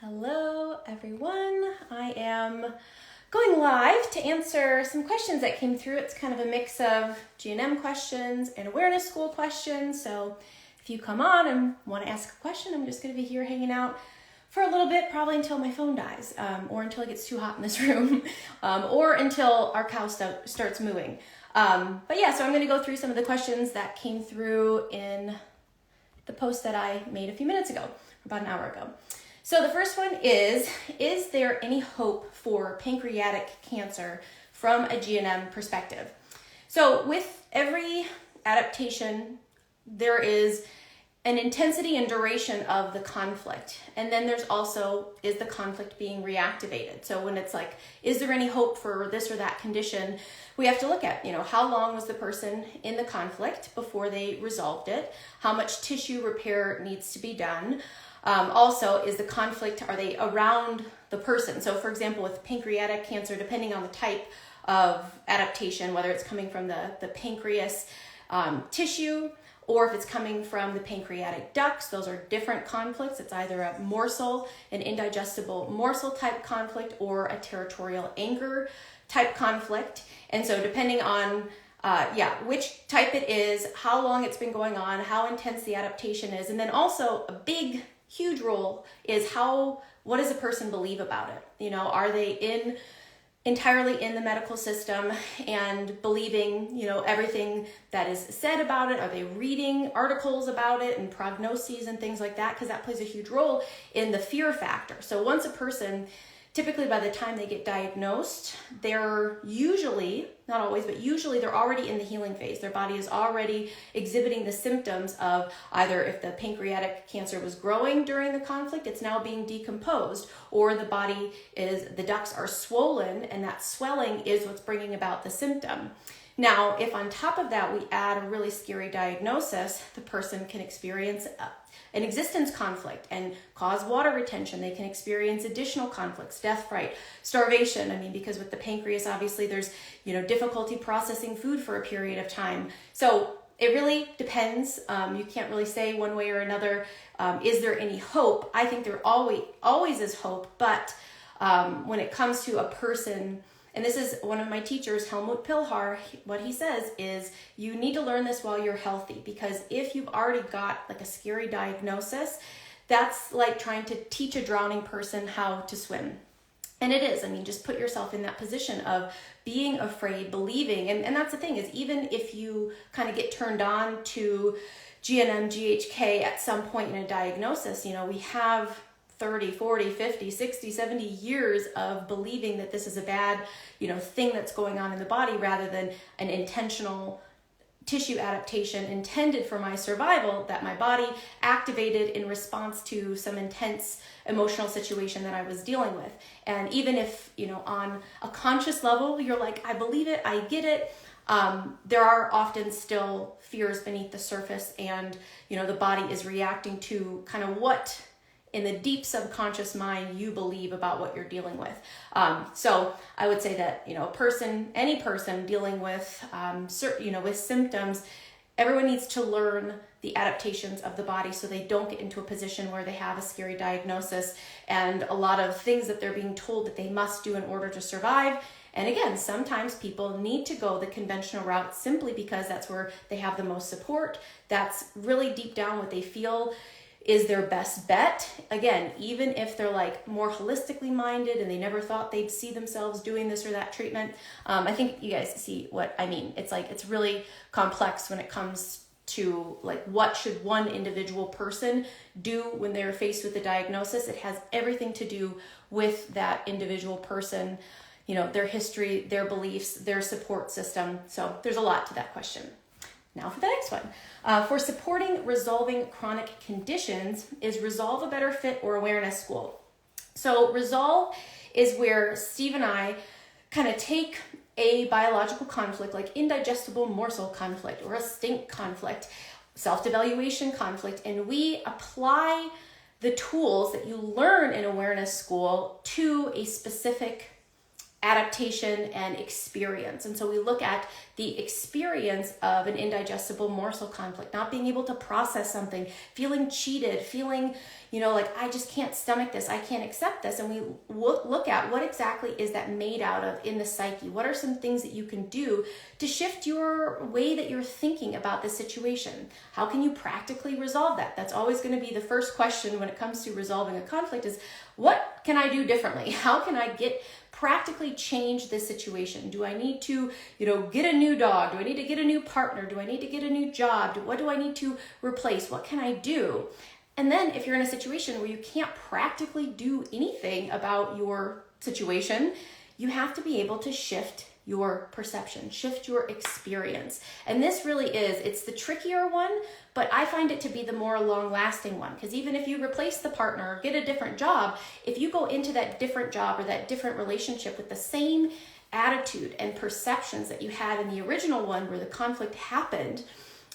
Hello everyone, I am going live to answer some questions that came through. It's kind of a mix of GNM questions and awareness school questions. So if you come on and want to ask a question, I'm just going to be here hanging out for a little bit, probably until my phone dies, or until it gets too hot in this room, or until our cow starts mooing. But yeah, so I'm going to go through some of the questions that came through in the post that I made a few minutes ago, about an hour ago. So the first one is there any hope for pancreatic cancer from a GNM perspective? So with every adaptation, there is an intensity and duration of the conflict. And then there's also, is the conflict being reactivated? So when it's like, is there any hope for this or that condition? We have to look at, how long was the person in the conflict before they resolved it? How much tissue repair needs to be done? Also, is the conflict, are they around the person? So for example, with pancreatic cancer, depending on the type of adaptation, whether it's coming from the pancreas tissue, or if it's coming from the pancreatic ducts, those are different conflicts. It's either a morsel, an indigestible morsel type conflict, or a territorial anger type conflict. And so depending on which type it is, how long it's been going on, how intense the adaptation is, and then also a huge role is what does a person believe about it? Are they entirely in the medical system and believing, everything that is said about it? Are they reading articles about it and prognoses and things like that? Because that plays a huge role in the fear factor. So once a person, typically by the time they get diagnosed, they're usually, not always, but usually they're already in the healing phase. Their body is already exhibiting the symptoms of either if the pancreatic cancer was growing during the conflict, it's now being decomposed, or the ducts are swollen and that swelling is what's bringing about the symptom. Now, if on top of that we add a really scary diagnosis, the person can experience an existence conflict and cause water retention. They can experience additional conflicts, death, fright, starvation. Because with the pancreas, obviously there's, difficulty processing food for a period of time. So it really depends. You can't really say one way or another. Is there any hope? I think there always is hope. But when it comes to a person, and this is one of my teachers, Helmut Pilhar, what he says is you need to learn this while you're healthy, because if you've already got like a scary diagnosis, that's like trying to teach a drowning person how to swim. And it is, just put yourself in that position of being afraid, believing. And that's the thing is, even if you kind of get turned on to GNM, GHK at some point in a diagnosis, we have 30, 40, 50, 60, 70 years of believing that this is a bad, thing that's going on in the body, rather than an intentional tissue adaptation intended for my survival that my body activated in response to some intense emotional situation that I was dealing with. And even if, on a conscious level, you're like, I believe it, I get it, there are often still fears beneath the surface, and, the body is reacting to kind of what in the deep subconscious mind you believe about what you're dealing with. So I would say that, any person dealing with, with symptoms, everyone needs to learn the adaptations of the body so they don't get into a position where they have a scary diagnosis and a lot of things that they're being told that they must do in order to survive. And again, sometimes people need to go the conventional route simply because that's where they have the most support. That's really deep down what they feel is their best bet. Again, even if they're like more holistically minded and they never thought they'd see themselves doing this or that treatment. I think you guys see what I mean. It's like, it's really complex when it comes to like, what should one individual person do when they're faced with a diagnosis? It has everything to do with that individual person, their history, their beliefs, their support system. So there's a lot to that question. Now for the next one. For supporting resolving chronic conditions, is Resolve a better fit or awareness school? So Resolve is where Steve and I kind of take a biological conflict like indigestible morsel conflict or a stink conflict, self-devaluation conflict, and we apply the tools that you learn in awareness school to a specific adaptation and experience. And so we look at the experience of an indigestible morsel conflict, not being able to process something, feeling cheated, feeling, like I just can't stomach this, I can't accept this. And we look at what exactly is that made out of in the psyche. What are some things that you can do to shift your way that you're thinking about the situation? How can you practically resolve that? That's always going to be the first question when it comes to resolving a conflict is, what can I do differently? How can I practically change this situation? Do I need to, get a new dog? Do I need to get a new partner? Do I need to get a new job? What do I need to replace? What can I do? And then if you're in a situation where you can't practically do anything about your situation, you have to be able to shift your perception, shift your experience. And this really it's the trickier one, but I find it to be the more long-lasting one. Because even if you replace the partner or get a different job, if you go into that different job or that different relationship with the same attitude and perceptions that you had in the original one where the conflict happened,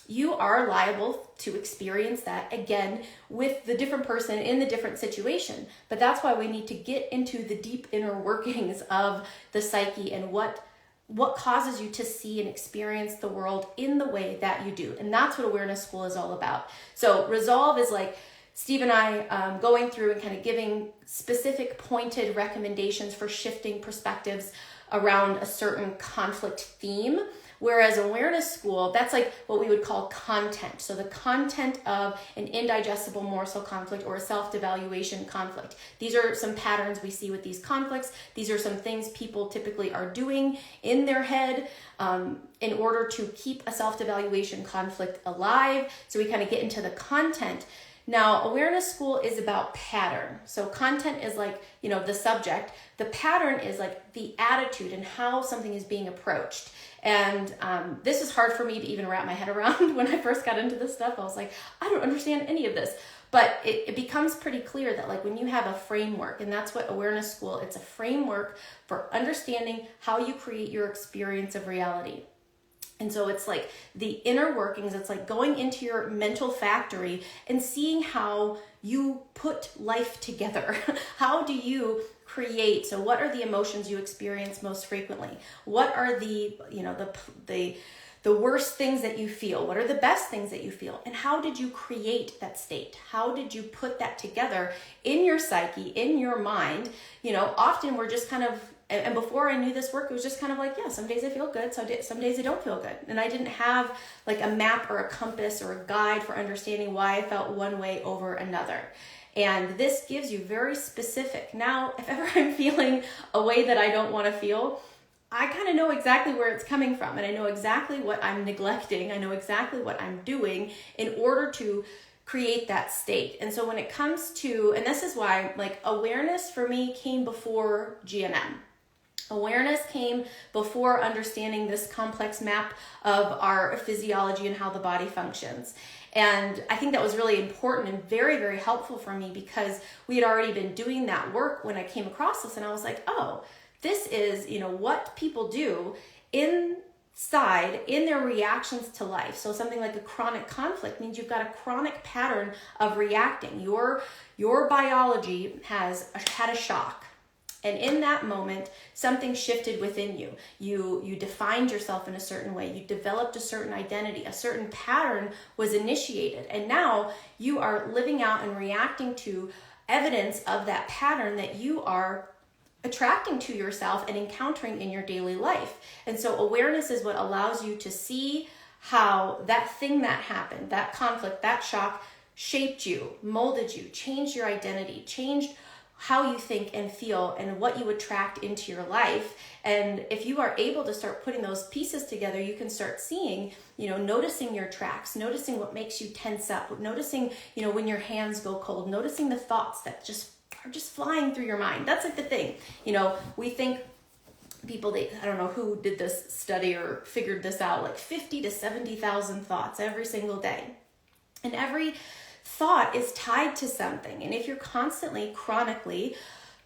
you are liable to experience that again with the different person in the different situation. But that's why we need to get into the deep inner workings of the psyche and what causes you to see and experience the world in the way that you do. And that's what Awareness School is all about. So Resolve is like Steve and I going through and kind of giving specific pointed recommendations for shifting perspectives around a certain conflict theme. Whereas Awareness School, that's like what we would call content. So the content of an indigestible morsel conflict or a self-devaluation conflict. These are some patterns we see with these conflicts. These are some things people typically are doing in their head in order to keep a self-devaluation conflict alive. So we kind of get into the content. Now, Awareness School is about pattern. So content is like, the subject. The pattern is like the attitude and how something is being approached. And this is hard for me to even wrap my head around. When I first got into this stuff, I was like, I don't understand any of this. But it becomes pretty clear that like when you have a framework, and that's what Awareness School, it's a framework for understanding how you create your experience of reality. And so it's like the inner workings, it's like going into your mental factory and seeing how you put life together. How do you create? So what are the emotions you experience most frequently? What are the worst things that you feel? What are the best things that you feel? And how did you create that state? How did you put that together in your psyche, in your mind? Often we're just kind of, and before I knew this work, it was just kind of like, yeah, some days I feel good, some days I don't feel good. And I didn't have like a map or a compass or a guide for understanding why I felt one way over another. And this gives you very specific. Now, if ever I'm feeling a way that I don't want to feel, I kind of know exactly where it's coming from. And I know exactly what I'm neglecting. I know exactly what I'm doing in order to create that state. And so when it comes to, and this is why like awareness for me came before GNM. Awareness came before understanding this complex map of our physiology and how the body functions. And I think that was really important and very, very helpful for me because we had already been doing that work when I came across this. And I was like, oh, this is, what people do inside in their reactions to life. So something like a chronic conflict means you've got a chronic pattern of reacting. Your biology has had a shock. And in that moment, something shifted within you. You defined yourself in a certain way. You developed a certain identity. A certain pattern was initiated. And now you are living out and reacting to evidence of that pattern that you are attracting to yourself and encountering in your daily life. And so awareness is what allows you to see how that thing that happened, that conflict, that shock, shaped you, molded you, changed your identity, changed how you think and feel and what you attract into your life. And if you are able to start putting those pieces together, you can start seeing, noticing your tracks, noticing what makes you tense up, noticing, when your hands go cold, noticing the thoughts that are just flying through your mind. That's like the thing. We think people, I don't know who did this study or figured this out, like 50 to 70,000 thoughts every single day. And every thought is tied to something. And if you're constantly, chronically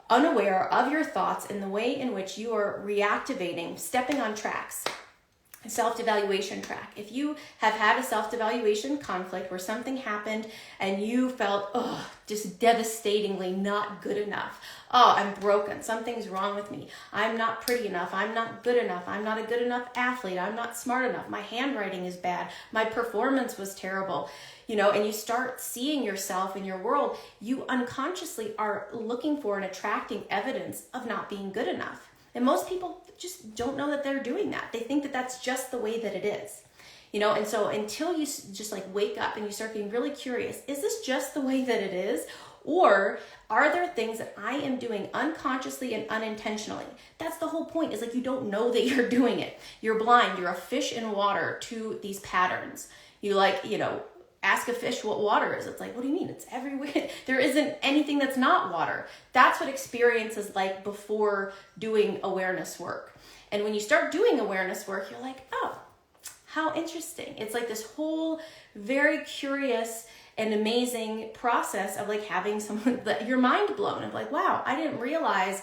unaware of your thoughts and the way in which you are reactivating, stepping on tracks, self-evaluation track. If you have had a self-evaluation conflict where something happened and you felt, just devastatingly not good enough. Oh, I'm broken. Something's wrong with me. I'm not pretty enough. I'm not good enough. I'm not a good enough athlete. I'm not smart enough. My handwriting is bad. My performance was terrible. And you start seeing yourself in your world, you unconsciously are looking for and attracting evidence of not being good enough. And most people just don't know that they're doing that. They think that that's just the way that it is, and so until you just like wake up and you start getting really curious, is this just the way that it is? Or are there things that I am doing unconsciously and unintentionally? That's the whole point, is like you don't know that you're doing it. You're blind. You're a fish in water to these patterns. You ask a fish what water is. It's like, what do you mean? It's everywhere. There isn't anything that's not water. That's what experience is like before doing awareness work. And when you start doing awareness work, you're like, oh, how interesting. It's like this whole very curious and amazing process of like having your mind blown of like, wow, I didn't realize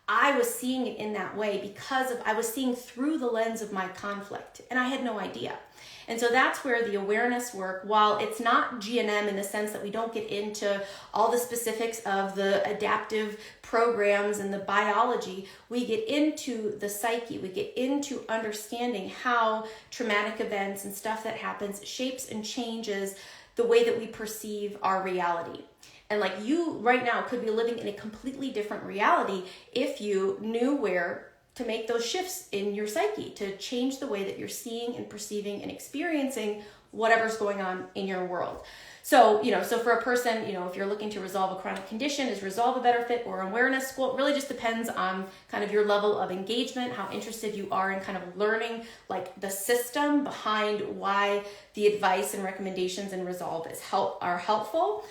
I was seeing it in that way because I was seeing through the lens of my conflict, and I had no idea. And so that's where the awareness work, while it's not GNM in the sense that we don't get into all the specifics of the adaptive programs and the biology, we get into the psyche, we get into understanding how traumatic events and stuff that happens shapes and changes the way that we perceive our reality. And like you right now could be living in a completely different reality if you knew where to make those shifts in your psyche to change the way that you're seeing and perceiving and experiencing whatever's going on in your world. So, so for a person, if you're looking to resolve a chronic condition, is resolve a better fit or awareness school? It really just depends on kind of your level of engagement, how interested you are in kind of learning like the system behind why the advice and recommendations in resolve are helpful.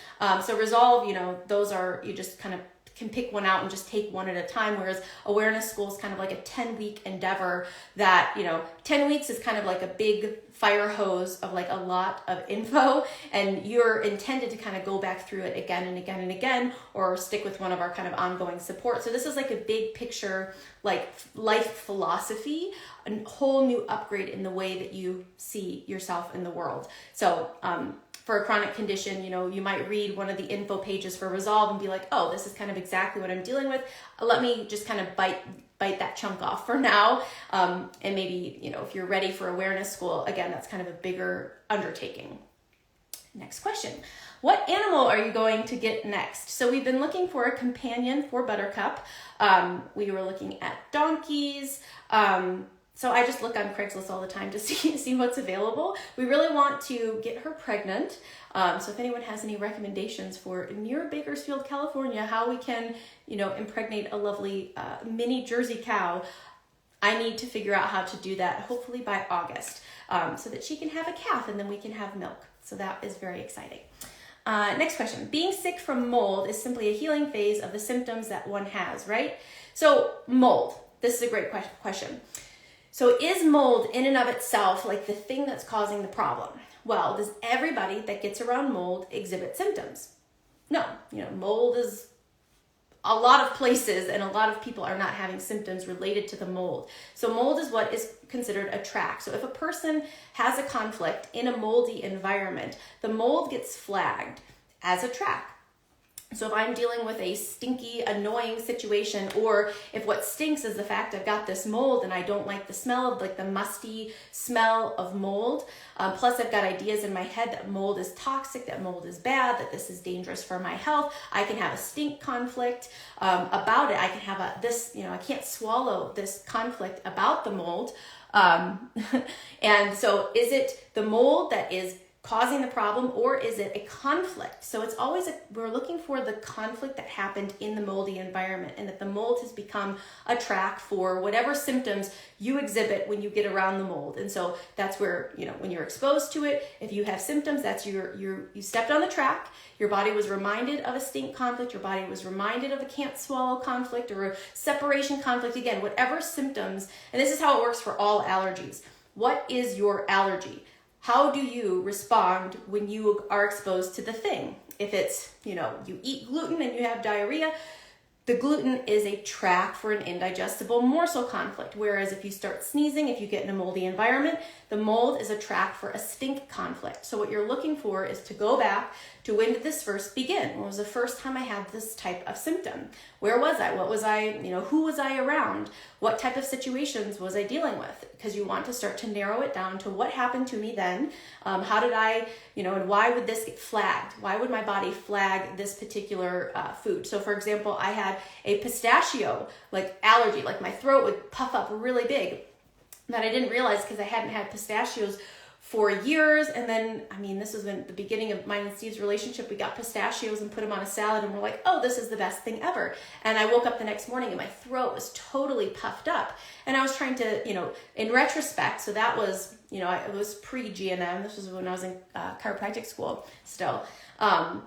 So resolve, those are, you just kind of can pick one out and just take one at a time, whereas awareness school is kind of like a 10-week endeavor that 10 weeks is kind of like a big fire hose of like a lot of info, and you're intended to kind of go back through it again and again and again, or stick with one of our kind of ongoing support. So this is like a big picture, like life philosophy, a whole new upgrade in the way that you see yourself in the world. So for a chronic condition, you might read one of the info pages for Resolve and be like, oh, this is kind of exactly what I'm dealing with. Let me just kind of bite that chunk off for now. And maybe, if you're ready for awareness school, again, that's kind of a bigger undertaking. Next question. What animal are you going to get next? So we've been looking for a companion for Buttercup. We were looking at donkeys. So I just look on Craigslist all the time to see what's available. We really want to get her pregnant. So if anyone has any recommendations for near Bakersfield, California, how we can, impregnate a lovely mini Jersey cow, I need to figure out how to do that, hopefully by August, so that she can have a calf and then we can have milk. So that is very exciting. Next question. Being sick from mold is simply a healing phase of the symptoms that one has, right? So mold, this is a great question. So is mold in and of itself like the thing that's causing the problem? Well, does everybody that gets around mold exhibit symptoms? No, mold is a lot of places and a lot of people are not having symptoms related to the mold. So mold is what is considered a track. So if a person has a conflict in a moldy environment, the mold gets flagged as a track. So if I'm dealing with a stinky, annoying situation, or if what stinks is the fact I've got this mold and I don't like the smell of like the musty smell of mold, plus I've got ideas in my head that mold is toxic, that mold is bad, that this is dangerous for my health, I can have a stink conflict about it. I can have I can't swallow this conflict about the mold. And so is it the mold that is causing the problem, or is it a conflict? So it's always we're looking for the conflict that happened in the moldy environment, and that the mold has become a track for whatever symptoms you exhibit when you get around the mold. And so that's where, when you're exposed to it, if you have symptoms, that's you stepped on the track, your body was reminded of a stink conflict, your body was reminded of a can't swallow conflict or a separation conflict, again, whatever symptoms. And this is how it works for all allergies. What is your allergy? How do you respond when you are exposed to the thing? If it's, you eat gluten and you have diarrhea, the gluten is a track for an indigestible morsel conflict, whereas if you start sneezing, if you get in a moldy environment, the mold is a track for a stink conflict. So what you're looking for is to go back to when did this first begin? When was the first time I had this type of symptom? Where was I? What was I, who was I around? What type of situations was I dealing with? Because you want to start to narrow it down to what happened to me then. How did I, and why would this get flagged? Why would my body flag this particular food? So for example, I had a pistachio allergy, my throat would puff up really big that I didn't realize because I hadn't had pistachios for years. And then, this was when the beginning of mine and Steve's relationship, we got pistachios and put them on a salad and we're like, oh, this is the best thing ever. And I woke up the next morning and my throat was totally puffed up. And I was trying to, in retrospect, so that was, it was pre-GNM. This was when I was in chiropractic school still.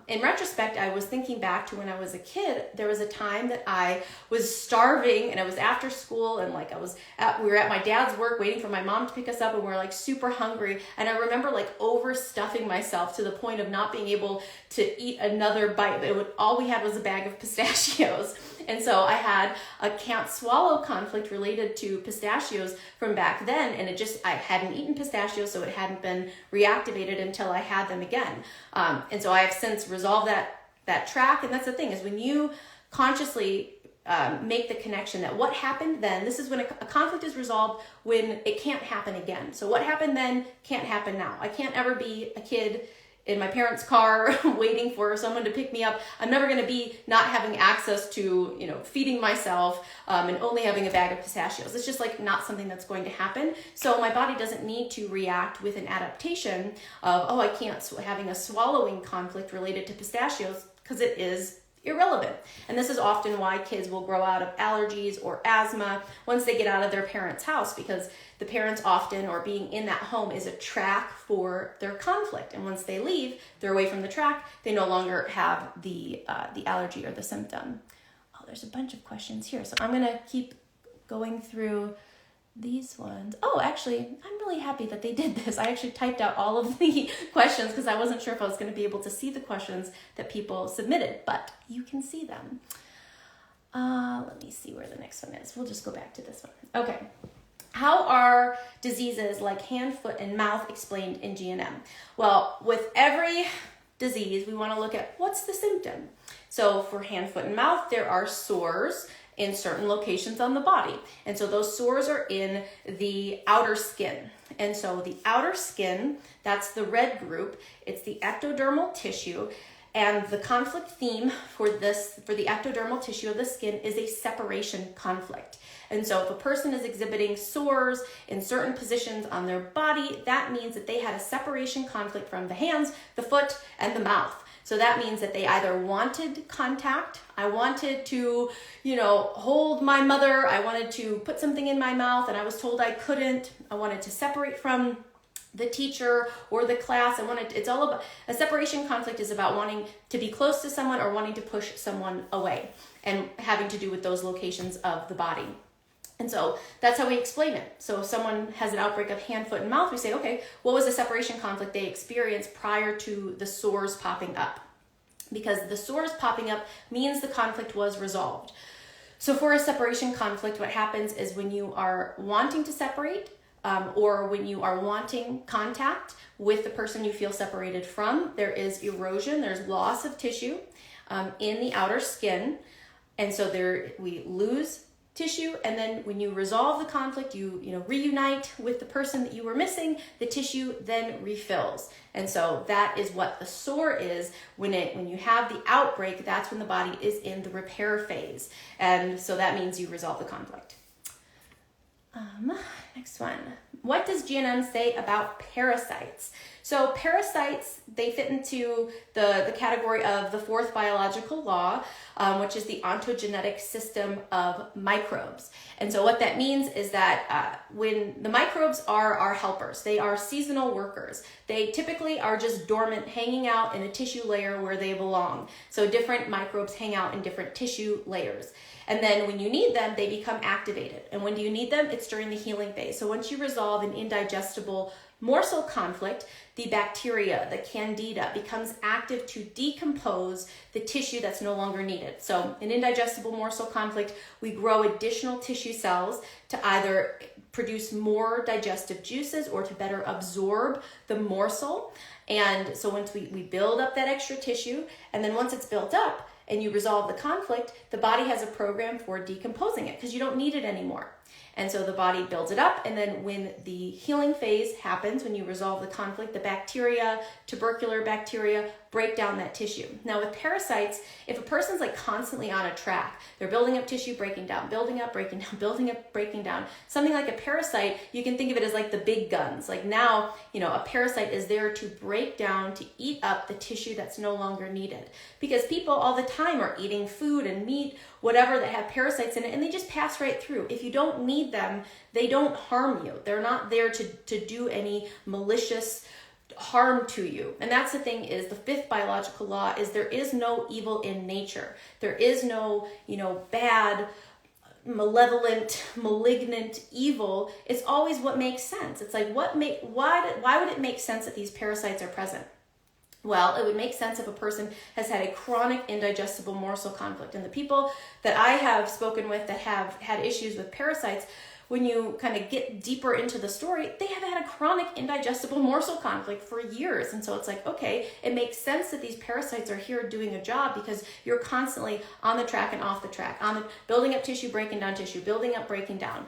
In retrospect, I was thinking back to when I was a kid. There was a time that I was starving and I was after school and we were at my dad's work waiting for my mom to pick us up and we were super hungry. And I remember overstuffing myself to the point of not being able to eat another bite. All we had was a bag of pistachios. And so I had a can't swallow conflict related to pistachios from back then. And I hadn't eaten pistachios, so it hadn't been reactivated until I had them again. And so I have since resolved that track. And that's the thing, is when you consciously make the connection that what happened then, this is when a conflict is resolved when it can't happen again. So what happened then can't happen now. I can't ever be a kid in my parents' car waiting for someone to pick me up. I'm never going to be not having access to, feeding myself and only having a bag of pistachios. It's just not something that's going to happen. So my body doesn't need to react with an adaptation of, I can't, having a swallowing conflict related to pistachios, because it is irrelevant. And this is often why kids will grow out of allergies or asthma once they get out of their parents' house, because the parents often, or being in that home, is a track for their conflict. And once they leave, they're away from the track, they no longer have the allergy or the symptom. Oh, there's a bunch of questions here. So I'm going to keep going through these ones. Oh, actually, I'm really happy that they did this. I actually typed out all of the questions because I wasn't sure if I was going to be able to see the questions that people submitted, but you can see them. Let me see where the next one is. We'll just go back to this one. Okay. How are diseases like hand, foot, and mouth explained in GNM? Well, with every disease, we want to look at what's the symptom. So for hand, foot, and mouth, there are sores in certain locations on the body. And so those sores are in the outer skin. And so the outer skin, that's the red group, it's the ectodermal tissue. And the conflict theme for the ectodermal tissue of the skin is a separation conflict. And so if a person is exhibiting sores in certain positions on their body, that means that they had a separation conflict from the hands, the foot, and the mouth. So that means that they either wanted contact, I wanted to, hold my mother, I wanted to put something in my mouth and I was told I couldn't, I wanted to separate from the teacher or the class. It's all about, a separation conflict is about wanting to be close to someone or wanting to push someone away and having to do with those locations of the body. And so that's how we explain it. So if someone has an outbreak of hand, foot, and mouth, we say, okay, what was the separation conflict they experienced prior to the sores popping up? Because the sores popping up means the conflict was resolved. So for a separation conflict, what happens is when you are wanting to separate or when you are wanting contact with the person you feel separated from, there is erosion, there's loss of tissue in the outer skin. And so we lose tissue, and then when you resolve the conflict, you reunite with the person that you were missing, the tissue then refills. And so that is what the sore is. When you have the outbreak, that's when the body is in the repair phase. And so that means you resolve the conflict. Next one. What does GNM say about parasites? So parasites, they fit into the category of the fourth biological law, which is the ontogenetic system of microbes. And so what that means is that when the microbes are our helpers, they are seasonal workers. They typically are just dormant, hanging out in a tissue layer where they belong. So different microbes hang out in different tissue layers. And then when you need them, they become activated. And when do you need them? It's during the healing phase. So once you resolve an indigestible morsel conflict, the bacteria, the candida, becomes active to decompose the tissue that's no longer needed. So in indigestible morsel conflict, we grow additional tissue cells to either produce more digestive juices or to better absorb the morsel. And so once we build up that extra tissue, and then once it's built up and you resolve the conflict, the body has a program for decomposing it because you don't need it anymore. And so the body builds it up, and then when the healing phase happens, when you resolve the conflict, the bacteria, tubercular bacteria, break down that tissue. Now with parasites, if a person's like constantly on a track, they're building up tissue, breaking down, building up, breaking down, building up, breaking down. Something like a parasite, you can think of it as like the big guns. Like now, a parasite is there to break down, to eat up the tissue that's no longer needed. Because people all the time are eating food and meat, whatever, that have parasites in it, and they just pass right through. If you don't need them, they don't harm you. They're not there to do any malicious harm to you. And that's the thing, is the fifth biological law is there is no evil in nature. There is no, bad, malevolent, malignant evil. It's always what makes sense. It's like, why would it make sense that these parasites are present? Well, it would make sense if a person has had a chronic indigestible morsel conflict. And the people that I have spoken with that have had issues with parasites, when you kind of get deeper into the story, they have had a chronic indigestible morsel conflict for years. And so it's like, okay, it makes sense that these parasites are here doing a job because you're constantly on the track and off the track, building up tissue, breaking down tissue, building up, breaking down.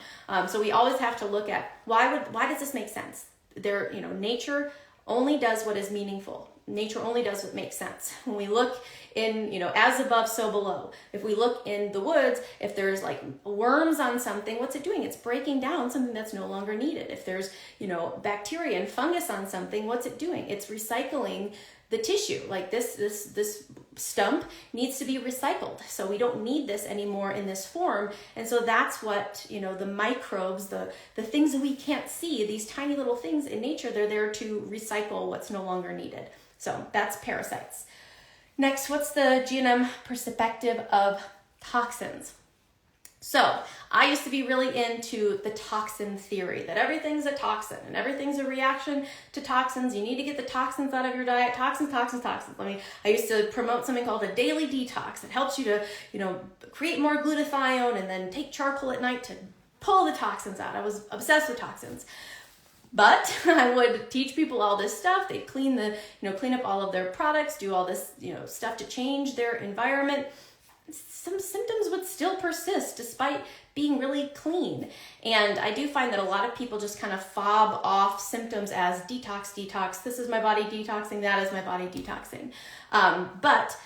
So we always have to look at why does this make sense? Nature only does what is meaningful. Nature only does what makes sense. When we look in, as above, so below. If we look in the woods, if there's like worms on something, what's it doing? It's breaking down something that's no longer needed. If there's, bacteria and fungus on something, what's it doing? It's recycling the tissue. Like this stump needs to be recycled. So we don't need this anymore in this form. And so that's what, the microbes, the things that we can't see, these tiny little things in nature, they're there to recycle what's no longer needed. So that's parasites. Next, what's the GNM perspective of toxins? So I used to be really into the toxin theory, that everything's a toxin and everything's a reaction to toxins. You need to get the toxins out of your diet. Toxins. I used to promote something called a daily detox. It helps you to, create more glutathione and then take charcoal at night to pull the toxins out. I was obsessed with toxins. But I would teach people all this stuff. They'd clean up all of their products, do all this, stuff to change their environment. Some symptoms would still persist despite being really clean. And I do find that a lot of people just kind of fob off symptoms as detox. This is my body detoxing. That is my body detoxing. But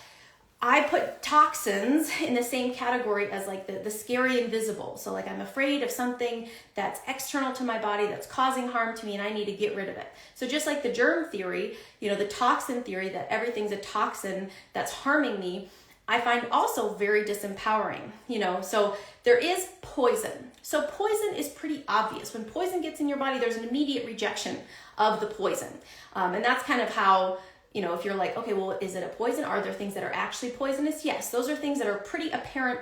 I put toxins in the same category as like the scary invisible. So like I'm afraid of something that's external to my body that's causing harm to me and I need to get rid of it. So just like the germ theory, the toxin theory that everything's a toxin that's harming me, I find also very disempowering, so there is poison. So poison is pretty obvious. When poison gets in your body, there's an immediate rejection of the poison. And that's kind of how, if you're like, okay, well, is it a poison? Are there things that are actually poisonous? Yes, those are things that are pretty apparent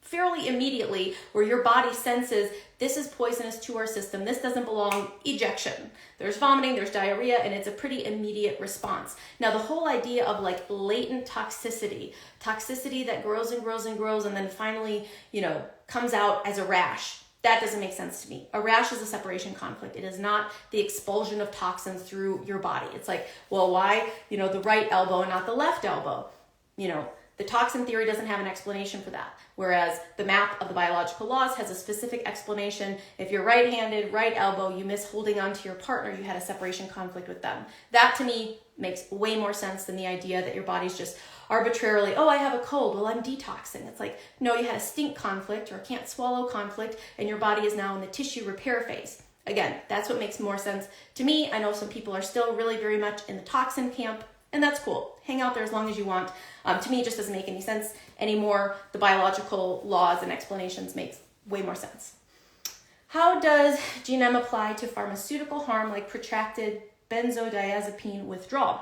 fairly immediately where your body senses this is poisonous to our system. This doesn't belong. Ejection. There's vomiting, there's diarrhea, and it's a pretty immediate response. Now, the whole idea of like latent toxicity that grows and grows and grows and then finally, comes out as a rash. That doesn't make sense to me. A rash is a separation conflict. It is not the expulsion of toxins through your body. It's like, well, why, the right elbow and not the left elbow? The toxin theory doesn't have an explanation for that. Whereas the map of the biological laws has a specific explanation. If you're right-handed, right elbow, you miss holding on to your partner, you had a separation conflict with them. That to me makes way more sense than the idea that your body's just arbitrarily, oh, I have a cold, well, I'm detoxing. It's like, no, you had a stink conflict or a can't swallow conflict, and your body is now in the tissue repair phase. Again, that's what makes more sense to me. I know some people are still really very much in the toxin camp, and that's cool. Hang out there as long as you want. To me, it just doesn't make any sense anymore. The biological laws and explanations makes way more sense. How does GNM apply to pharmaceutical harm like protracted benzodiazepine withdrawal?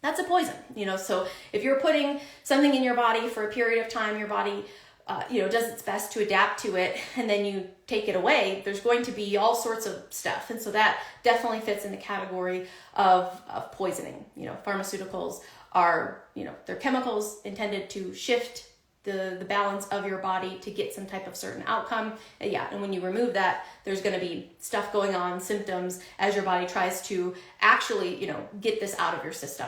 That's a poison, so if you're putting something in your body for a period of time, your body does its best to adapt to it, and then you take it away, there's going to be all sorts of stuff. And so that definitely fits in the category of poisoning. Pharmaceuticals are, they're chemicals intended to shift the balance of your body to get some type of certain outcome. And when you remove that, there's going to be stuff going on, symptoms, as your body tries to actually, get this out of your system.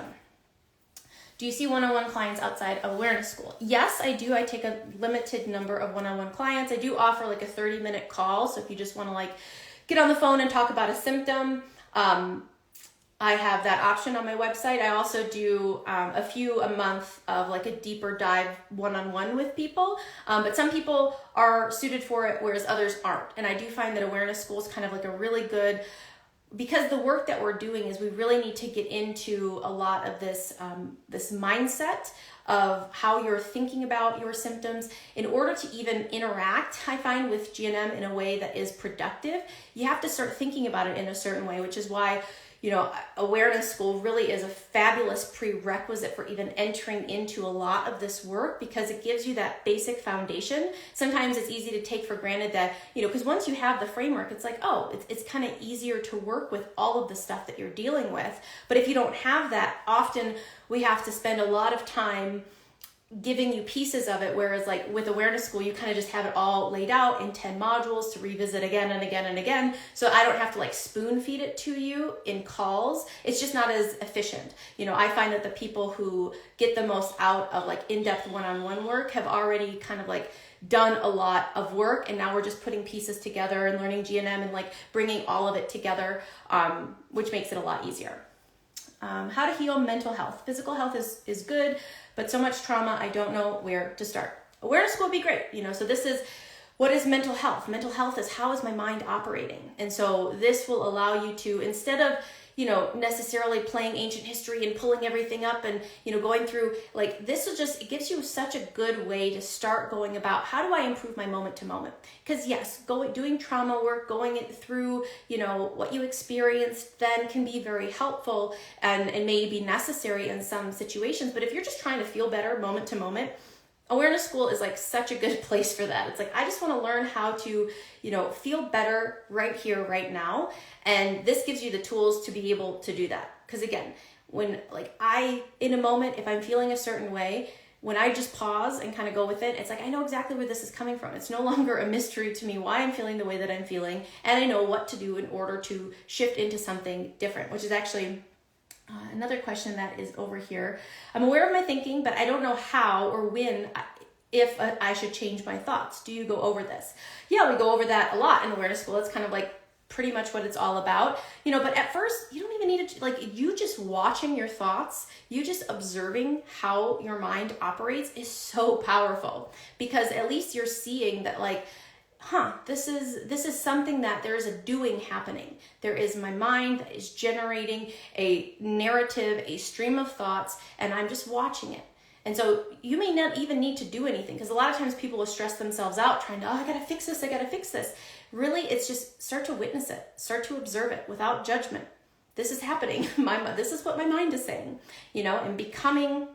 Do you see one-on-one clients outside of awareness school? Yes, I do. I take a limited number of one-on-one clients. I do offer like a 30-minute call. So if you just want to get on the phone and talk about a symptom, I have that option on my website. I also do a few a month of a deeper dive one-on-one with people. But some people are suited for it, whereas others aren't. And I do find that awareness school is kind of a really good, because the work that we're doing is we really need to get into a lot of this mindset of how you're thinking about your symptoms. In order to even interact, I find, with GNM in a way that is productive, you have to start thinking about it in a certain way, which is why awareness school really is a fabulous prerequisite for even entering into a lot of this work, because it gives you that basic foundation. Sometimes it's easy to take for granted that, because once you have the framework, it's it's kind of easier to work with all of the stuff that you're dealing with. But if you don't have that, often we have to spend a lot of time giving you pieces of it, whereas with awareness school, you kind of just have it all laid out in 10 modules to revisit again and again and again. So I don't have to spoon feed it to you in calls. It's just not as efficient. I find that the people who get the most out of in-depth one-on-one work have already kind of done a lot of work, and now we're just putting pieces together and learning GNM and bringing all of it together, which makes it a lot easier. How to heal mental health. Physical health is good, but so much trauma, I don't know where to start. Awareness school would be great, so this is, what is mental health? Mental health is, how is my mind operating? And so this will allow you to, instead of, necessarily playing ancient history and pulling everything up and, going through, this will just, it gives you such a good way to start going about, how do I improve my moment to moment? Because yes, doing trauma work, going it through, what you experienced then can be very helpful and may be necessary in some situations. But if you're just trying to feel better moment to moment, awareness school is such a good place for that. It's I just want to learn how to, feel better right here, right now. And this gives you the tools to be able to do that. Because again, when in a moment, if I'm feeling a certain way, when I just pause and kind of go with it, it's I know exactly where this is coming from. It's no longer a mystery to me why I'm feeling the way that I'm feeling. And I know what to do in order to shift into something different, which is actually another question that is over here. I'm aware of my thinking, but I don't know how or when, if I should change my thoughts. Do you go over this? Yeah, we go over that a lot in awareness school. It's kind of pretty much what it's all about, but at first you don't even need to, you just watching your thoughts, you just observing how your mind operates is so powerful, because at least you're seeing that this is something that there is a doing happening. There is my mind that is generating a narrative, a stream of thoughts, and I'm just watching it. And so you may not even need to do anything, because a lot of times people will stress themselves out trying to, I gotta fix this, I gotta fix this. Really, it's just start to witness it, start to observe it without judgment. This is happening. This is what my mind is saying, and becoming,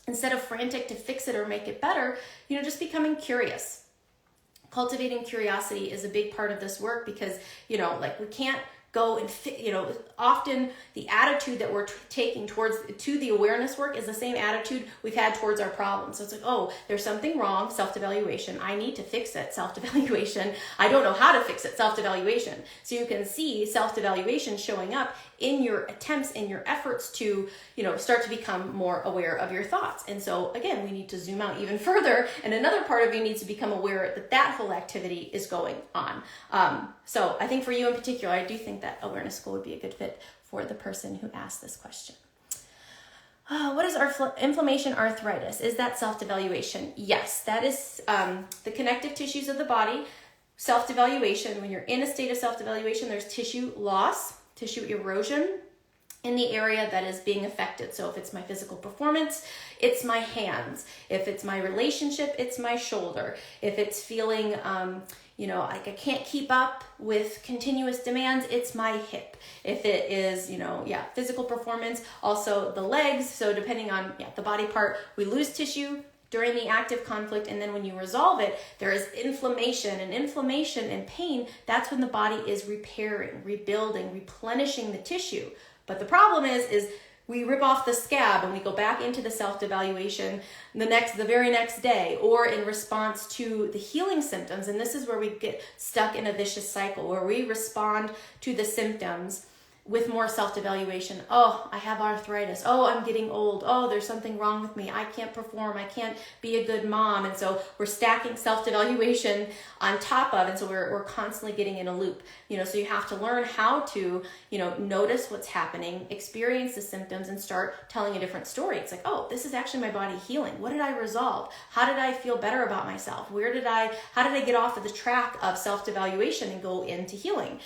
instead of frantic to fix it or make it better, just becoming curious. Cultivating curiosity is a big part of this work, because, we can't go and, often the attitude that we're taking to the awareness work is the same attitude we've had towards our problems. So it's oh, there's something wrong, self-evaluation. I need to fix it, self-evaluation. I don't know how to fix it, self-evaluation. So you can see self-evaluation showing up in your attempts, in your efforts to, start to become more aware of your thoughts. And so again, we need to zoom out even further. And another part of you needs to become aware that whole activity is going on. So I think for you in particular, I do think that awareness school would be a good fit for the person who asked this question. What is inflammation arthritis? Is that self-devaluation? Yes, that is the connective tissues of the body. Self-devaluation, when you're in a state of self-devaluation, there's tissue loss, tissue erosion in the area that is being affected. So if it's my physical performance, it's my hands. If it's my relationship, it's my shoulder. If it's feeling, I can't keep up with continuous demands, it's my hip. If it is, physical performance, also the legs. So depending on the body part, we lose tissue, during the active conflict, and then when you resolve it, there is inflammation, and pain. That's when the body is repairing, rebuilding, replenishing the tissue. But the problem is we rip off the scab and we go back into the self-devaluation the very next day, or in response to the healing symptoms. And this is where we get stuck in a vicious cycle, where we respond to the symptoms with more self-devaluation. Oh, I have arthritis. Oh, I'm getting old. Oh, there's something wrong with me. I can't perform. I can't be a good mom. And so we're stacking self-devaluation on top of, and so we're constantly getting in a loop. So you have to learn how to, notice what's happening, experience the symptoms, and start telling a different story. It's like, oh, this is actually my body healing. What did I resolve? How did I feel better about myself? How did I get off of the track of self-devaluation and go into healing?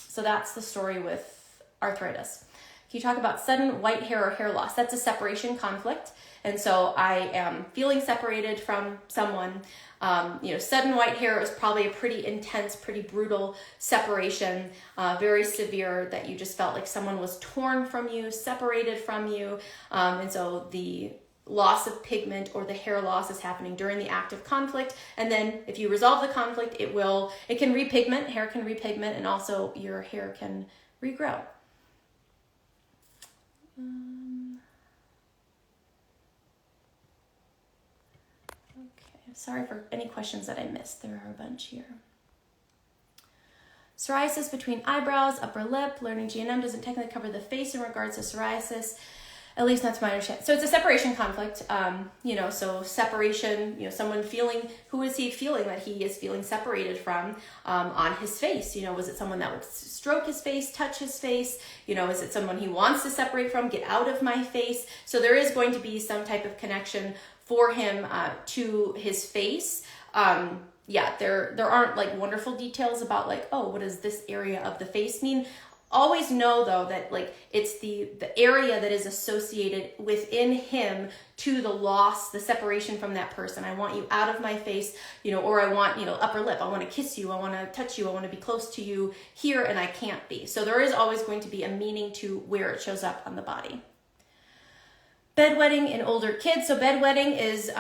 So that's the story with arthritis. Can you talk about sudden white hair or hair loss? That's a separation conflict. And so I am feeling separated from someone. Sudden white hair is probably a pretty intense, pretty brutal separation, very severe, that you just felt like someone was torn from you, separated from you. And so the loss of pigment or the hair loss is happening during the active conflict. And then if you resolve the conflict, it can repigment, hair can repigment, and also your hair can regrow. Okay, sorry for any questions that I missed. There are a bunch here. Psoriasis between eyebrows, upper lip. Learning GNM doesn't technically cover the face in regards to psoriasis. At least that's my understanding. So it's a separation conflict, so separation, someone feeling, who is he feeling that he is feeling separated from on his face? Was it someone that would stroke his face, touch his face? Is it someone he wants to separate from, get out of my face? So there is going to be some type of connection for him to his face. There aren't like wonderful details about like, oh, what does this area of the face mean? Always know though that like it's the area that is associated within him to the loss, the separation from that person. I want you out of my face, or I want, upper lip. I want to kiss you. I want to touch you. I want to be close to you here, and I can't be. So there is always going to be a meaning to where it shows up on the body. Bedwetting in older kids. So bedwetting is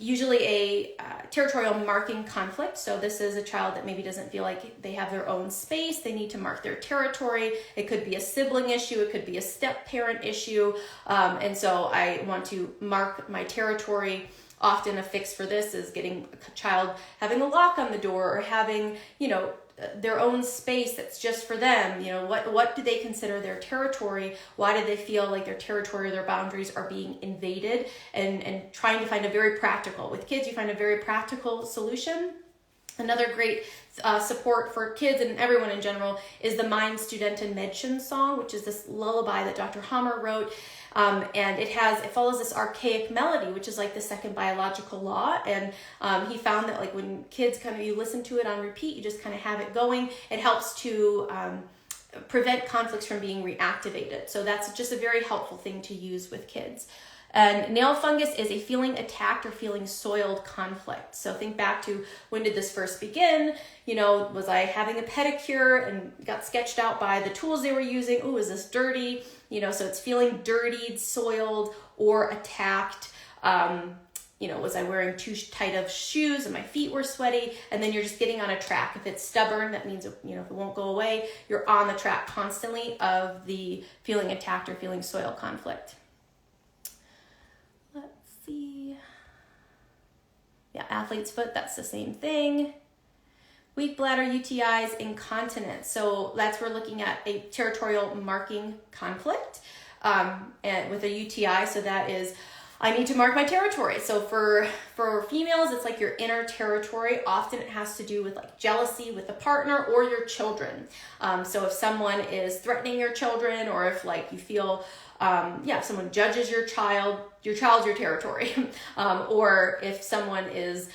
usually a territorial marking conflict. So this is a child that maybe doesn't feel like they have their own space. They need to mark their territory. It could be a sibling issue. It could be a step-parent issue. And so I want to mark my territory. Often a fix for this is getting a child having a lock on the door, or having, their own space that's just for them. What do they consider their territory? Why do they feel like their territory, their boundaries are being invaded? And trying to find with kids, you find a very practical solution. Another great support for kids and everyone in general is the Mein Studentenmädchen song, which is this lullaby that Dr. Hammer wrote. And it follows this archaic melody, which is like the second biological law. And he found that like when kids you listen to it on repeat, you just kind of have it going, it helps to prevent conflicts from being reactivated. So that's just a very helpful thing to use with kids. And nail fungus is a feeling attacked or feeling soiled conflict. So think back to, when did this first begin? Was I having a pedicure and got sketched out by the tools they were using? Oh, is this dirty? So it's feeling dirtied, soiled, or attacked. Was I wearing too tight of shoes and my feet were sweaty? And then you're just getting on a track. If it's stubborn, that means, if it won't go away, you're on the track constantly of the feeling attacked or feeling soiled conflict. Yeah, athlete's foot, that's the same thing. Weak bladder, UTIs, incontinence. So we're looking at a territorial marking conflict and with a UTI. So that is, I need to mark my territory. So for females, it's like your inner territory. Often it has to do with like jealousy with a partner or your children. So if someone is threatening your children, or if like you feel, if someone judges your child's your territory. Or if someone is,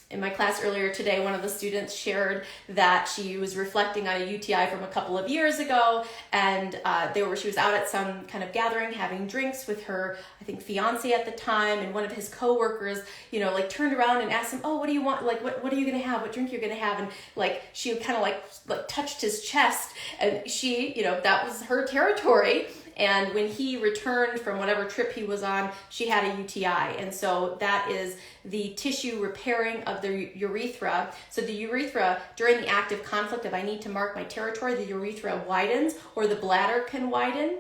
in my class earlier today, one of the students shared that she was reflecting on a UTI from a couple of years ago, and she was out at some kind of gathering having drinks with her, I think, fiance at the time, and one of his coworkers, turned around and asked him, "Oh, what do you want? Like, what are you gonna have? What drink you're gonna have?" And like she kind of like touched his chest, and she, that was her territory. And when he returned from whatever trip he was on, she had a UTI. And so that is the tissue repairing of the urethra. So the urethra, during the active conflict of I need to mark my territory, the urethra widens, or the bladder can widen.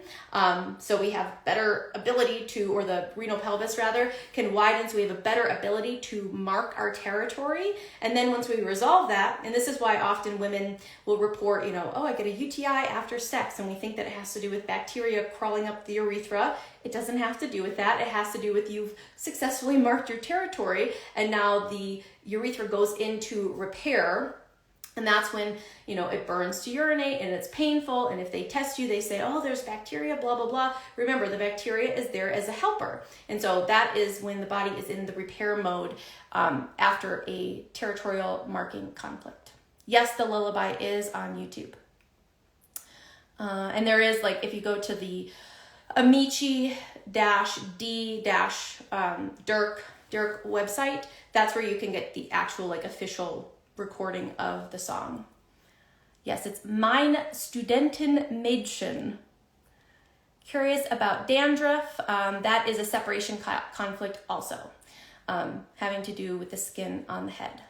So we have better ability to, or the renal pelvis rather, can widen, so we have a better ability to mark our territory. And then once we resolve that, and this is why often women will report, oh, I get a UTI after sex, and we think that it has to do with bacteria crawling up the urethra. It doesn't have to do with that. It has to do with you've successfully marked your territory, and now the urethra goes into repair. And that's when, it burns to urinate and it's painful. And if they test you, they say, oh, there's bacteria, blah, blah, blah. Remember, the bacteria is there as a helper. And so that is when the body is in the repair mode after a territorial marking conflict. Yes, the lullaby is on YouTube. And there is, if you go to the Amici-D-Dirk website, that's where you can get the actual, official recording of the song. Yes, it's Mein Studentenmädchen. Curious about dandruff. That is a separation conflict also, having to do with the skin on the head.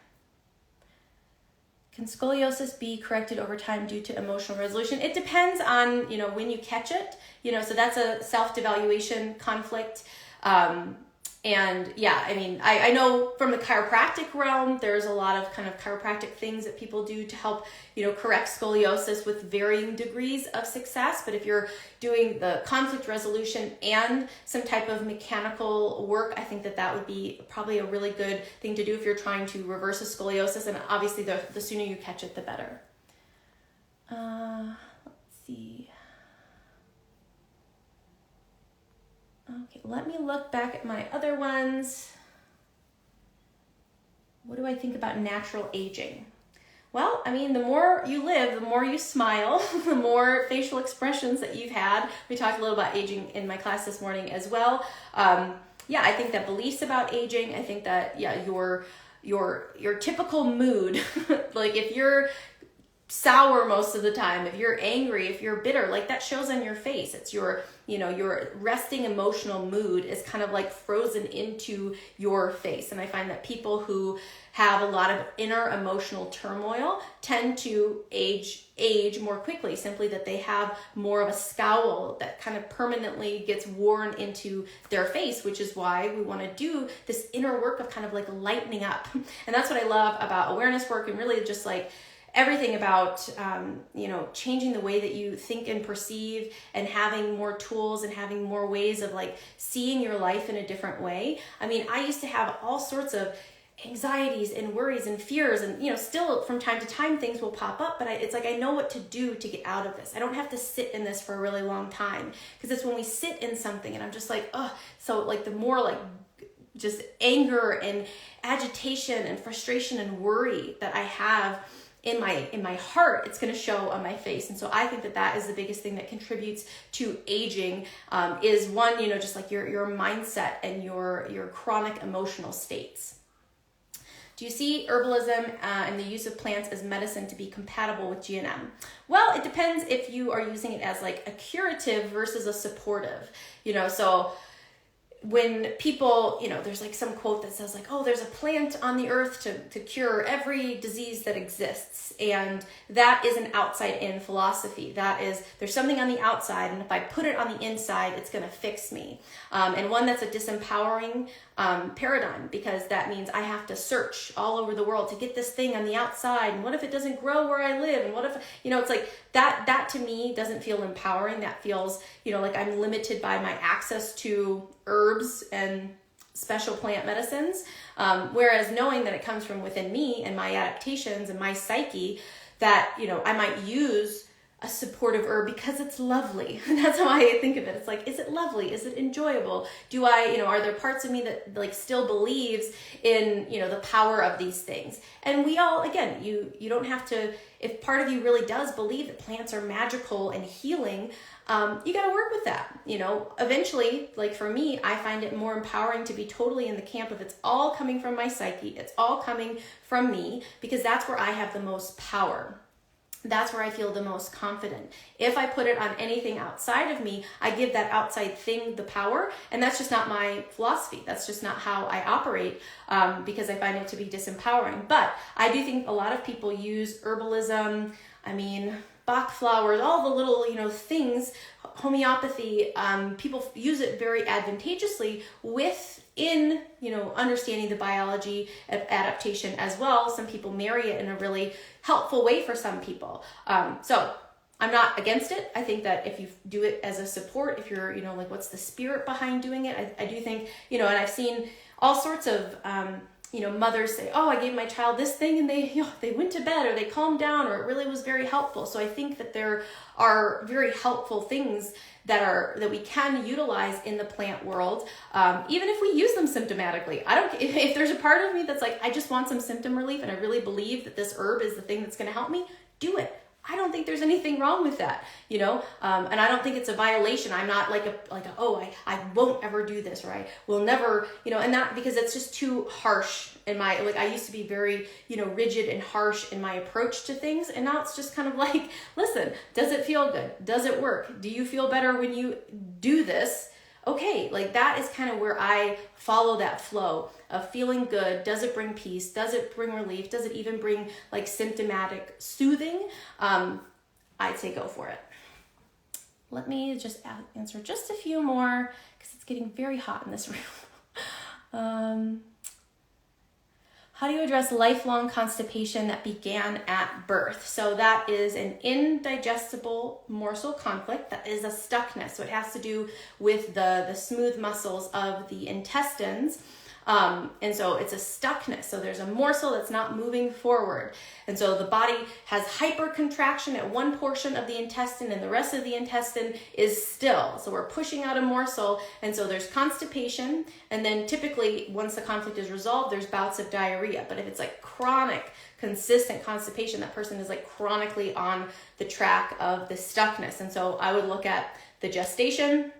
Can scoliosis be corrected over time due to emotional resolution? It depends on, when you catch it, so that's a self-devaluation conflict. And yeah, I know from the chiropractic realm, there's a lot of kind of chiropractic things that people do to help, correct scoliosis with varying degrees of success. But if you're doing the conflict resolution and some type of mechanical work, I think that would be probably a really good thing to do if you're trying to reverse a scoliosis. And obviously the sooner you catch it, the better. Let's see. Okay, let me look back at my other ones. What do I think about natural aging? Well, the more you live, the more you smile, the more facial expressions that you've had. We talked a little about aging in my class this morning as well. I think that beliefs about aging, I think that, your typical mood, if you're sour most of the time, if you're angry, if you're bitter, that shows on your face. It's your resting emotional mood is kind of frozen into your face. And I find that people who have a lot of inner emotional turmoil tend to age more quickly, simply that they have more of a scowl that kind of permanently gets worn into their face, which is why we want to do this inner work of kind of lightening up. And that's what I love about awareness work, and really just everything about, changing the way that you think and perceive, and having more tools and having more ways of seeing your life in a different way. I used to have all sorts of anxieties and worries and fears, and, still from time to time things will pop up, but it's I know what to do to get out of this. I don't have to sit in this for a really long time, because it's when we sit in something and I'm just so the more just anger and agitation and frustration and worry that I have in my heart, it's going to show on my face. And so I think that is the biggest thing that contributes to aging, is one, just your mindset and your chronic emotional states. Do you see herbalism and the use of plants as medicine to be compatible with GNM? Well, it depends if you are using it as a curative versus a supportive, so when people, there's some quote that says oh, there's a plant on the earth to cure every disease that exists. And that is an outside-in philosophy. That is, there's something on the outside, and if I put it on the inside, it's going to fix me. And one that's a disempowering paradigm, because that means I have to search all over the world to get this thing on the outside. And what if it doesn't grow where I live? And what if, it's that to me doesn't feel empowering. That feels, I'm limited by my access to herbs and special plant medicines. Whereas knowing that it comes from within me and my adaptations and my psyche, that, I might use a supportive herb because it's lovely. And that's how I think of it. It's is it lovely? Is it enjoyable? Do I, are there parts of me that still believes in, the power of these things? And we all, again, you don't have to, if part of you really does believe that plants are magical and healing, you got to work with that. Eventually, for me, I find it more empowering to be totally in the camp of it's all coming from my psyche. It's all coming from me, because that's where I have the most power. that's where I feel the most confident. If I put it on anything outside of me, I give that outside thing the power, and that's just not my philosophy. That's just not how I operate, because I find it to be disempowering. But I do think a lot of people use herbalism, Bach flowers, all the little, things, homeopathy, people use it very advantageously within, understanding the biology of adaptation as well. Some people marry it in a really helpful way for some people. So I'm not against it. I think that if you do it as a support, if you're, what's the spirit behind doing it? I do think, and I've seen all sorts of, mothers say, oh, I gave my child this thing and they went to bed or they calmed down or it really was very helpful. So I think that there are very helpful things that we can utilize in the plant world, even if we use them symptomatically. I don't, if there's a part of me that's like, I just want some symptom relief and I really believe that this herb is the thing that's going to help me, do it. I don't think there's anything wrong with that, and I don't think it's a violation. I'm not I won't ever do this, or I will never, and that, because it's just too harsh in my, I used to be very, rigid and harsh in my approach to things. And now it's just kind of like, listen, does it feel good? Does it work? Do you feel better when you do this? Okay, that is kind of where I follow that flow of feeling good. Does it bring peace? Does it bring relief? Does it even bring symptomatic soothing? I'd say go for it. Let me just answer just a few more because it's getting very hot in this room. How do you address lifelong constipation that began at birth? So that is an indigestible morsel conflict. That is a stuckness. So it has to do with the smooth muscles of the intestines. And so it's a stuckness. So there's a morsel that's not moving forward. And so the body has hypercontraction at one portion of the intestine and the rest of the intestine is still. So we're pushing out a morsel. And so there's constipation. And then typically once the conflict is resolved, there's bouts of diarrhea. But if it's chronic, consistent constipation, that person is chronically on the track of the stuckness. And so I would look at the gestation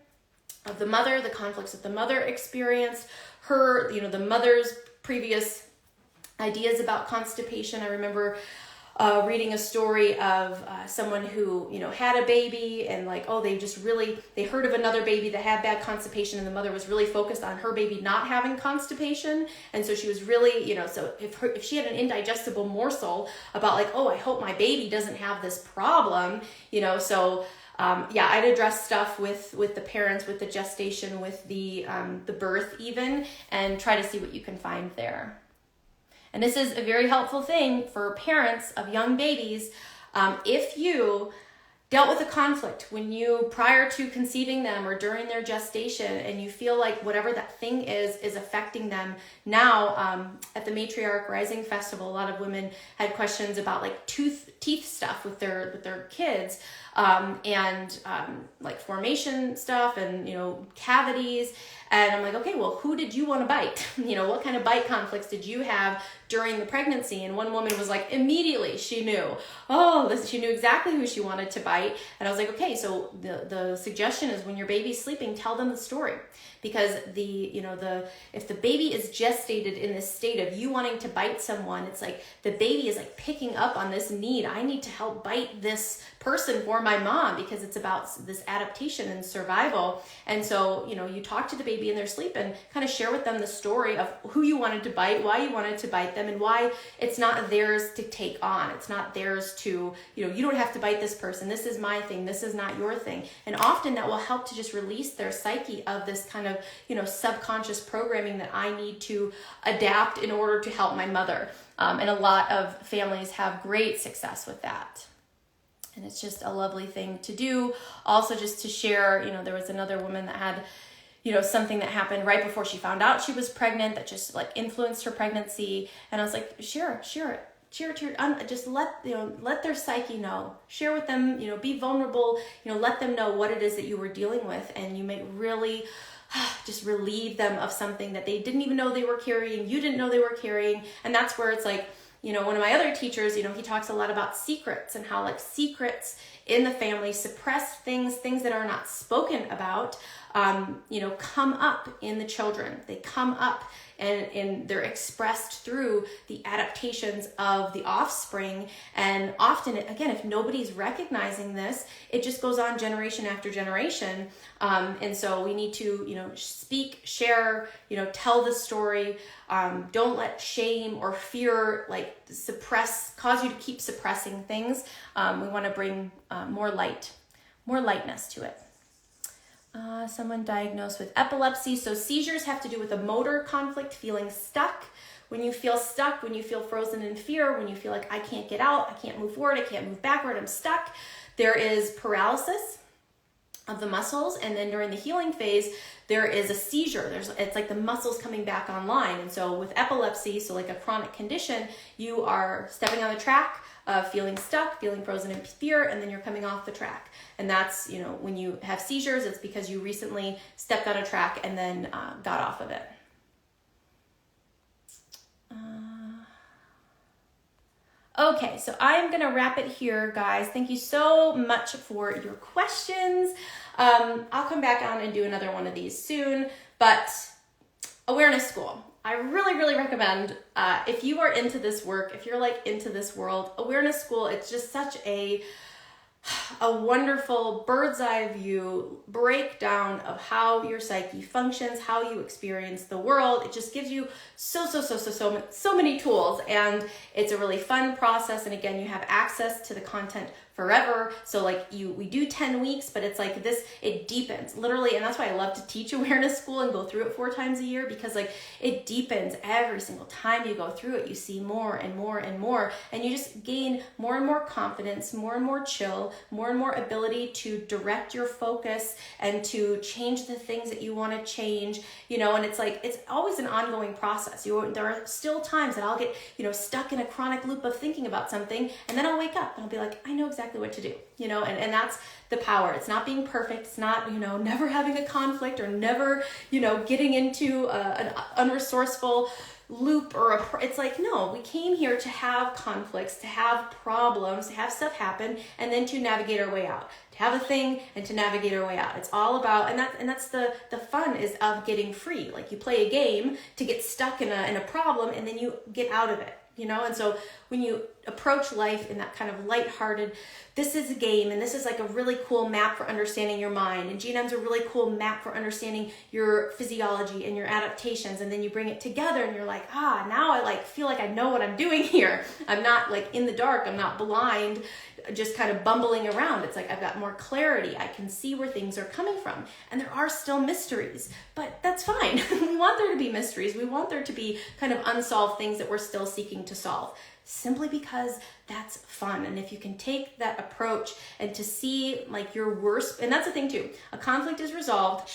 of the mother, the conflicts that the mother experienced, her, the mother's previous ideas about constipation. I remember reading a story of someone who, had a baby and they heard of another baby that had bad constipation and the mother was really focused on her baby not having constipation. And so she was really, so if she had an indigestible morsel about I hope my baby doesn't have this problem, I'd address stuff with the parents, with the gestation, with the birth even, and try to see what you can find there. And this is a very helpful thing for parents of young babies. If you dealt with a conflict prior to conceiving them or during their gestation, and you feel like whatever that thing is affecting them now, at the Matriarch Rising Festival, a lot of women had questions about teeth stuff with their kids, and formation stuff and cavities. And I'm like, okay, well, who did you want to bite? What kind of bite conflicts did you have during the pregnancy? And one woman was immediately she knew. She knew exactly who she wanted to bite. And I was like, okay, so the suggestion is when your baby's sleeping, tell them the story. Because if the baby is gestated in this state of you wanting to bite someone, it's the baby is picking up on this need. I need to help bite this person for my mom because it's about this adaptation and survival. And so, you talk to the baby in their sleep and kind of share with them the story of who you wanted to bite, why you wanted to bite them, and why it's not theirs to take on. It's not theirs to, you don't have to bite this person. This is my thing. This is not your thing. And often that will help to just release their psyche of this kind of, subconscious programming that I need to adapt in order to help my mother. And a lot of families have great success with that. And it's just a lovely thing to do. Also, just to share, there was another woman that had, something that happened right before she found out she was pregnant that just influenced her pregnancy. And I was like, share it. Just let their psyche know. Share with them, be vulnerable, let them know what it is that you were dealing with. And you may really just relieve them of something that they didn't even know they were carrying. You didn't know they were carrying. And that's where it's one of my other teachers, he talks a lot about secrets and how secrets in the family suppress things that are not spoken about, come up in the children. They come up and they're expressed through the adaptations of the offspring. And often, again, if nobody's recognizing this, it just goes on generation after generation. And so we need to, speak, share, tell the story. Don't let shame or fear cause you to keep suppressing things. We want to bring more lightness to it. Someone diagnosed with epilepsy. So seizures have to do with a motor conflict, feeling stuck. When you feel stuck, when you feel frozen in fear, when you feel like I can't get out, I can't move forward, I can't move backward, I'm stuck, there is paralysis of the muscles. And then during the healing phase, there is a seizure. It's like the muscles coming back online. And so with epilepsy, so like a chronic condition, you are stepping on the track, feeling stuck, feeling frozen in fear, and then you're coming off the track. And that's, when you have seizures, it's because you recently stepped on a track and then got off of it. Okay, so I'm gonna wrap it here, guys. Thank you so much for your questions. I'll come back on and do another one of these soon, but Awareness School. I really, really recommend, if you are into this work, if you're into this world, Awareness School, it's just such a wonderful bird's eye view breakdown of how your psyche functions, how you experience the world. It just gives you so many tools, and it's a really fun process. And again, you have access to the content forever. So we do 10 weeks, but it's like this, it deepens literally. And that's why I love to teach Awareness School and go through it 4 times a year, because it deepens every single time you go through it. You see more and more and more, and you just gain more and more confidence, more and more chill, more and more ability to direct your focus and to change the things that you want to change, and it's always an ongoing process. There are still times that I'll get, stuck in a chronic loop of thinking about something, and then I'll wake up and I'll be like, I know exactly what to do, and that's the power. It's not being perfect. It's not, never having a conflict or never, getting into an unresourceful loop it's no, we came here to have conflicts, to have problems, to have stuff happen, and then to navigate our way out, to have a thing and to navigate our way out. It's all about, and that's the fun is of getting free. You play a game to get stuck in a problem, and then you get out of it. And so when you approach life in that kind of lighthearted, this is a game, and this is a really cool map for understanding your mind, and GNM's a really cool map for understanding your physiology and your adaptations, and then you bring it together and you're like, now I feel like I know what I'm doing here. I'm not in the dark, I'm not blind, just kind of bumbling around. It's I've got more clarity. I can see where things are coming from. And there are still mysteries, but that's fine. We want there to be mysteries. We want there to be kind of unsolved things that we're still seeking to solve, simply because that's fun. And if you can take that approach and to see your worst, and that's the thing too, a conflict is resolved.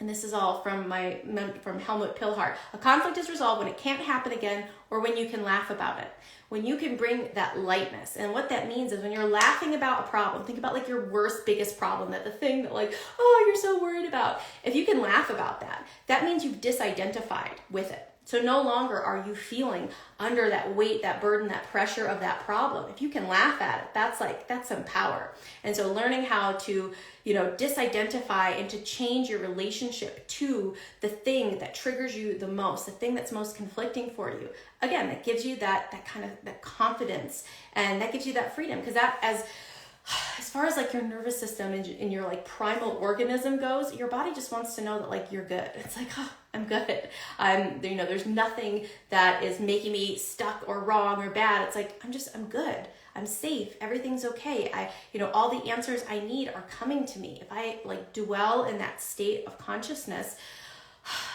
And this is all from Helmut Pilhart. A conflict is resolved when it can't happen again, or when you can laugh about it. When you can bring that lightness. And what that means is when you're laughing about a problem, think about your worst, biggest problem, that the thing that you're so worried about. If you can laugh about that, that means you've disidentified with it. So no longer are you feeling under that weight, that burden, that pressure of that problem. If you can laugh at it, that's some power. And so learning how to, disidentify and to change your relationship to the thing that triggers you the most, the thing that's most conflicting for you. Again, that gives you that kind of that confidence, and that gives you that freedom, because that as far as your nervous system and your primal organism goes, your body just wants to know that you're good. It's I'm good. There's nothing that is making me stuck or wrong or bad. It's I'm good. I'm safe. Everything's okay. All the answers I need are coming to me. If I dwell in that state of consciousness,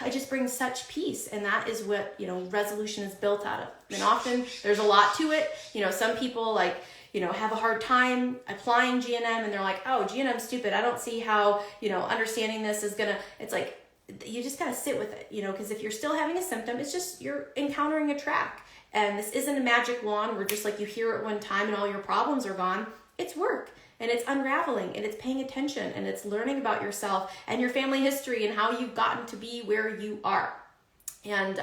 I just bring such peace. And that is what, resolution is built out of. And often there's a lot to it. Some people have a hard time applying GNM, and they're like, oh, GNM's stupid. I don't see how, understanding this is gonna, it's you just gotta sit with it, because if you're still having a symptom, it's just, you're encountering a track. And this isn't a magic wand where just you hear it one time and all your problems are gone. It's work, and it's unraveling, and it's paying attention, and it's learning about yourself and your family history and how you've gotten to be where you are. And,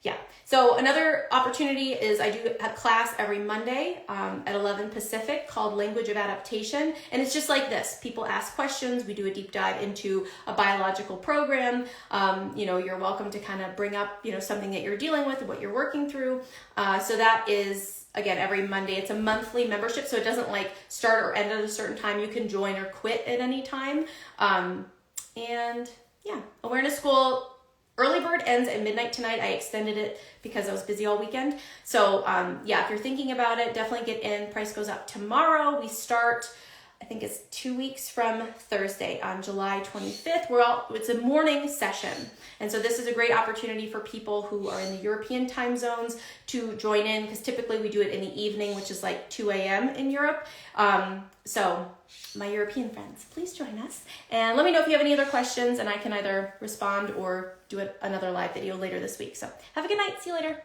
Yeah. So another opportunity is I do a class every Monday at 11 Pacific called Language of Adaptation. And it's just like this. People ask questions. We do a deep dive into a biological program. You're welcome to kind of bring up, something that you're dealing with and what you're working through. So that is, again, every Monday. It's a monthly membership, so it doesn't like start or end at a certain time. You can join or quit at any time. Awareness School. Early bird ends at midnight tonight. I extended it because I was busy all weekend. So if you're thinking about it, definitely get in. Price goes up tomorrow. We start, I think it's 2 weeks from Thursday on July 25th. It's a morning session. And so this is a great opportunity for people who are in the European time zones to join in, because typically we do it in the evening, which is like 2 a.m. in Europe. So my European friends, please join us. And let me know if you have any other questions, and I can either respond or do another live video later this week. So have a good night. See you later.